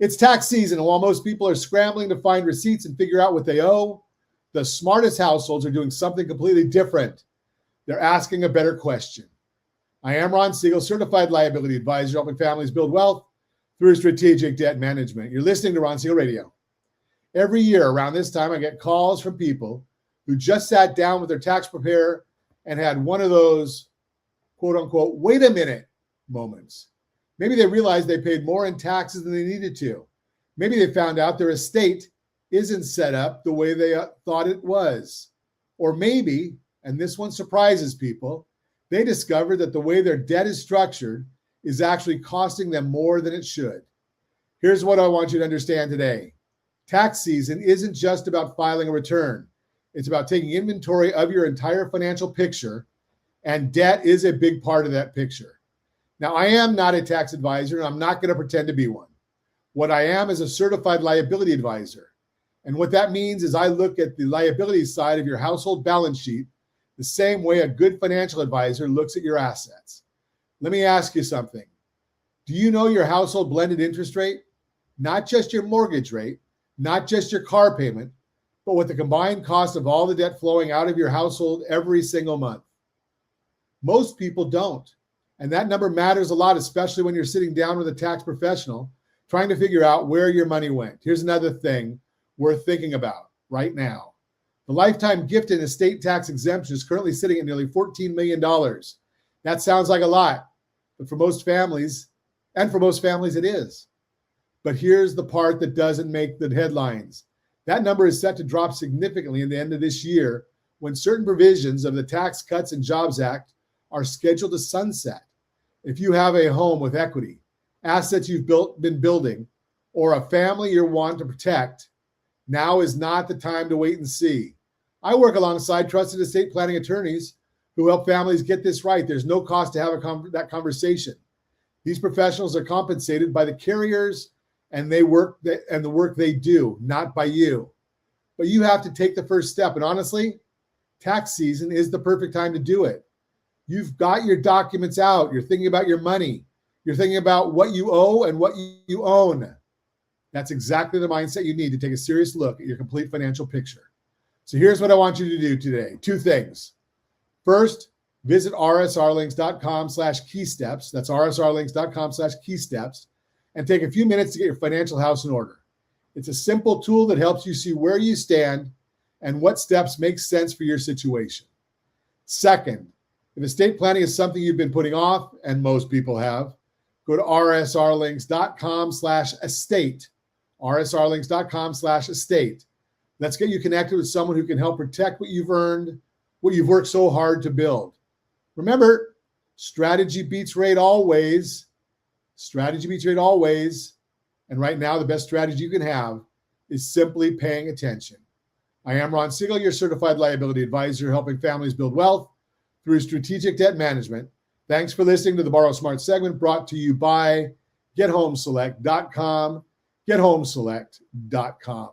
It's tax season, and while most people are scrambling to find receipts and figure out what they owe, the smartest households are doing something completely different. They're asking a better question. I am Ron Siegel, certified liability advisor, helping families build wealth through strategic debt management. You're listening to Ron Siegel Radio. Every year around this time, I get calls from people who just sat down with their tax preparer and had one of those, quote unquote, wait a minute moments. Maybe they realized they paid more in taxes than they needed to. Maybe they found out their estate isn't set up the way they thought it was. Or maybe, and this one surprises people, they discovered that the way their debt is structured is actually costing them more than it should. Here's what I want you to understand today. Tax season isn't just about filing a return. It's about taking inventory of your entire financial picture, and debt is a big part of that picture. Now, I am not a tax advisor, and I'm not going to pretend to be one. What I am is a certified liability advisor. And what that means is I look at the liability side of your household balance sheet the same way a good financial advisor looks at your assets. Let me ask you something. Do you know your household blended interest rate? Not just your mortgage rate, not just your car payment, but what the combined cost of all the debt flowing out of your household every single month. Most people don't. And that number matters a lot, especially when you're sitting down with a tax professional trying to figure out where your money went. Here's another thing worth thinking about right now. The lifetime gift and estate tax exemption is currently sitting at nearly $14 million. That sounds like a lot, but for most families it is. But here's the part that doesn't make the headlines. That number is set to drop significantly at the end of this year when certain provisions of the Tax Cuts and Jobs Act are scheduled to sunset. If you have a home with equity, assets you've been building, or a family you want to protect, now is not the time to wait and see. I work alongside trusted estate planning attorneys who help families get this right. There's no cost to have that conversation. These professionals are compensated by the carriers and the work they do, not by you. But you have to take the first step. And honestly, tax season is the perfect time to do it. You've got your documents out. You're thinking about your money. You're thinking about what you owe and what you own. That's exactly the mindset you need to take a serious look at your complete financial picture. So here's what I want you to do today. 2 things. First, visit rsrlinks.com/keysteps. That's rsrlinks.com/keysteps, and take a few minutes to get your financial house in order. It's a simple tool that helps you see where you stand and what steps make sense for your situation. Second, if estate planning is something you've been putting off, and most people have, go to rsrlinks.com/estate. rsrlinks.com/estate. Let's get you connected with someone who can help protect what you've earned, what you've worked so hard to build. Remember, strategy beats rate always. Strategy beats rate always. And right now, the best strategy you can have is simply paying attention. I am Ron Siegel, your certified liability advisor, helping families build wealth through strategic debt management. Thanks for listening to the Borrow Smart segment brought to you by GetHomeSelect.com. GetHomeSelect.com.